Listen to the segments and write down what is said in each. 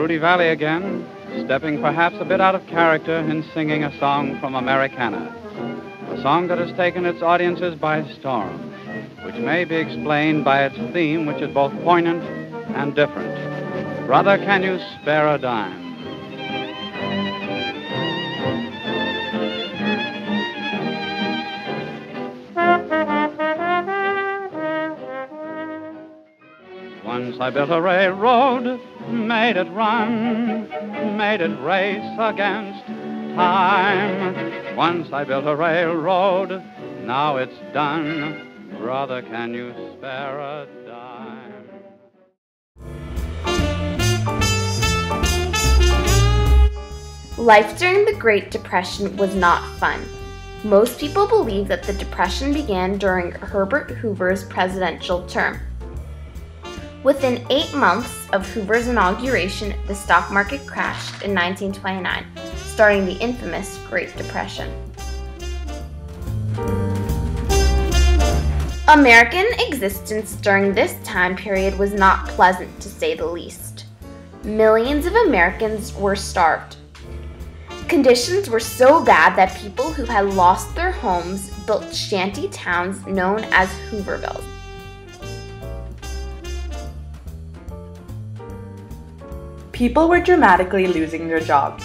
Rudy Valley again, stepping perhaps a bit out of character in singing a song from Americana, a song that has taken its audiences by storm, which may be explained by its theme, which is both poignant and different. Brother, can you spare a dime? Once I built a railroad, made it run, made it race against time. Once I built a railroad, now it's done. Brother, can you spare a dime? Life during the Great Depression was not fun. Most people believe that the Depression began during Herbert Hoover's presidential term. Within 8 months of Hoover's inauguration, the stock market crashed in 1929, starting the infamous Great Depression. American existence during this time period was not pleasant, to say the least. Millions of Americans were starved. Conditions were so bad that people who had lost their homes built shanty towns known as Hoovervilles. People were dramatically losing their jobs.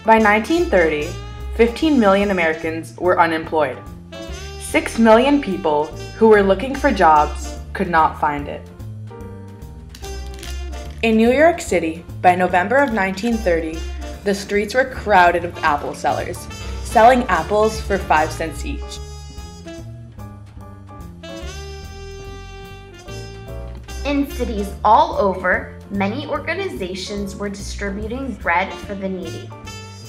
By 1930, 15 million Americans were unemployed. 6 million people who were looking for jobs could not find it. In New York City, by November of 1930, the streets were crowded with apple sellers, selling apples for 5 cents each. In cities all over, many organizations were distributing bread for the needy.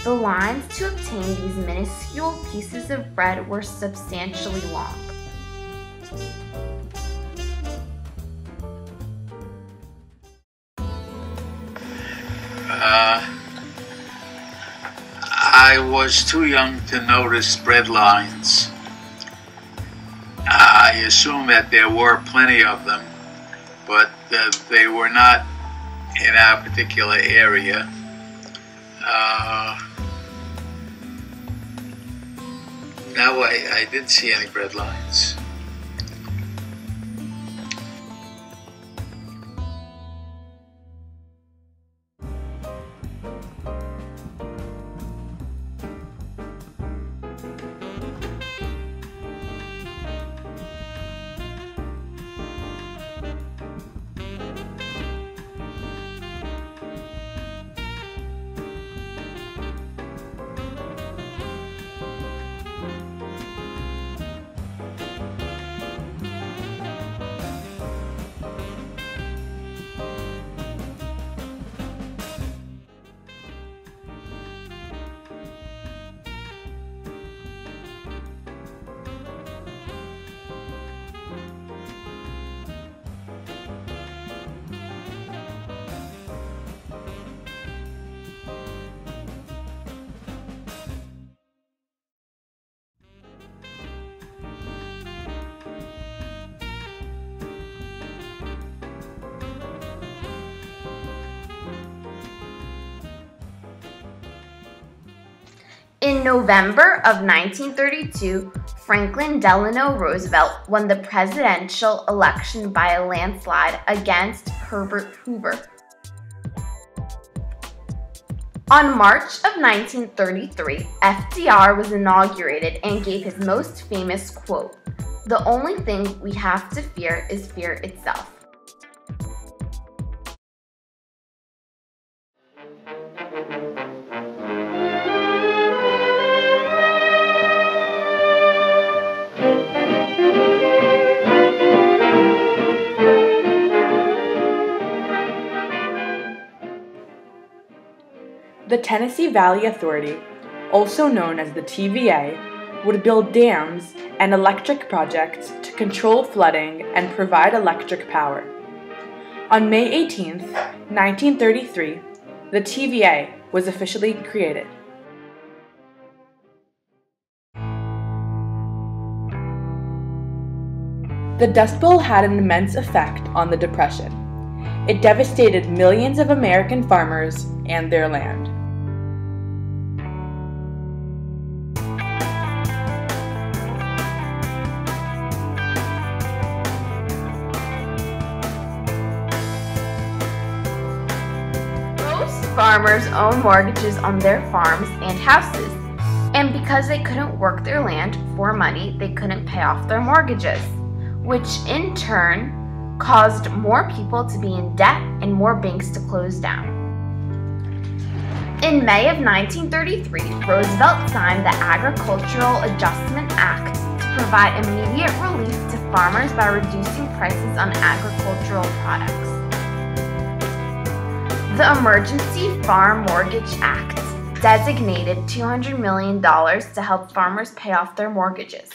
The lines to obtain these minuscule pieces of bread were substantially long. I was too young to notice bread lines. I assume that there were plenty of them, but they were not in our particular area. No, I didn't see any bread lines. In November of 1932, Franklin Delano Roosevelt won the presidential election by a landslide against Herbert Hoover. On March of 1933, FDR was inaugurated and gave his most famous quote, "The only thing we have to fear is fear itself." The Tennessee Valley Authority, also known as the TVA, would build dams and electric projects to control flooding and provide electric power. On May 18, 1933, the TVA was officially created. The Dust Bowl had an immense effect on the Depression. It devastated millions of American farmers and their land. Most farmers own mortgages on their farms and houses, and because they couldn't work their land for money, they couldn't pay off their mortgages, which in turn caused more people to be in debt and more banks to close down. In May of 1933, Roosevelt signed the Agricultural Adjustment Act to provide immediate relief to farmers by reducing prices on agricultural products. The Emergency Farm Mortgage Act designated $200 million to help farmers pay off their mortgages.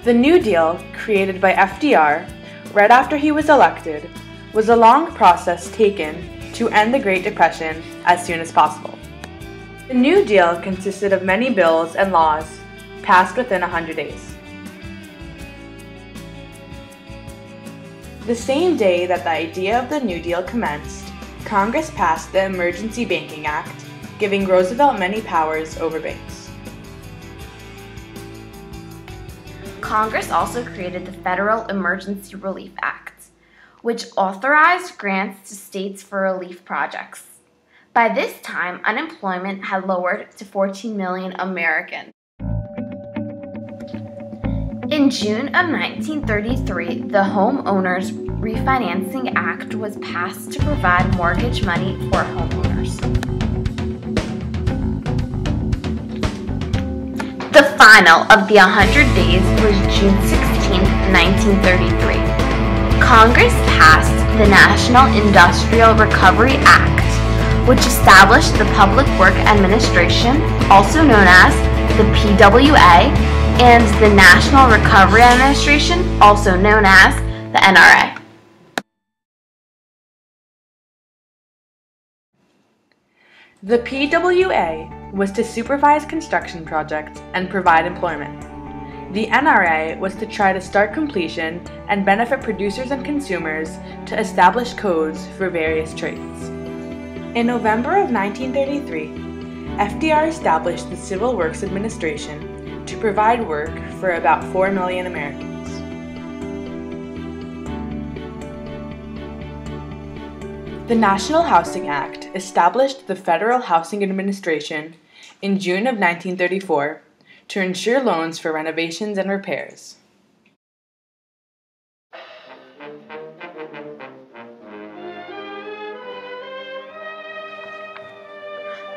The New Deal, created by FDR right after he was elected, was a long process taken to end the Great Depression as soon as possible. The New Deal consisted of many bills and laws passed within 100 days. The same day that the idea of the New Deal commenced, Congress passed the Emergency Banking Act, giving Roosevelt many powers over banks. Congress also created the Federal Emergency Relief Act, which authorized grants to states for relief projects. By this time, unemployment had lowered to 14 million Americans. In June of 1933, the Homeowners Refinancing Act was passed to provide mortgage money for homeowners. The final of the 100 days was June 16, 1933. Congress passed the National Industrial Recovery Act, which established the Public Work Administration, also known as the PWA, and the National Recovery Administration, also known as the NRA. The PWA was to supervise construction projects and provide employment. The NRA was to try to start completion and benefit producers and consumers to establish codes for various trades. In November of 1933, FDR established the Civil Works Administration to provide work for about 4 million Americans. The National Housing Act established the Federal Housing Administration in June of 1934 to ensure loans for renovations and repairs.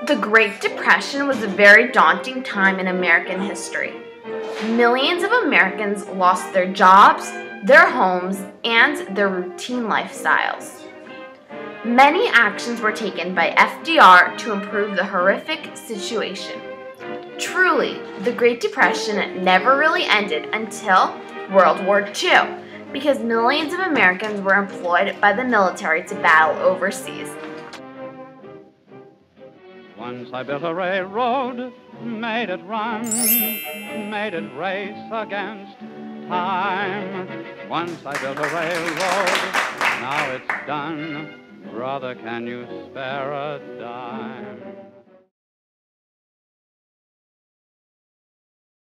The Great Depression was a very daunting time in American history. Millions of Americans lost their jobs, their homes, and their routine lifestyles. Many actions were taken by FDR to improve the horrific situation. Truly, the Great Depression never really ended until World War II, because millions of Americans were employed by the military to battle overseas. Once I built a railroad, made it run, made it race against time. Once I built a railroad, now it's done. Brother, can you spare a dime?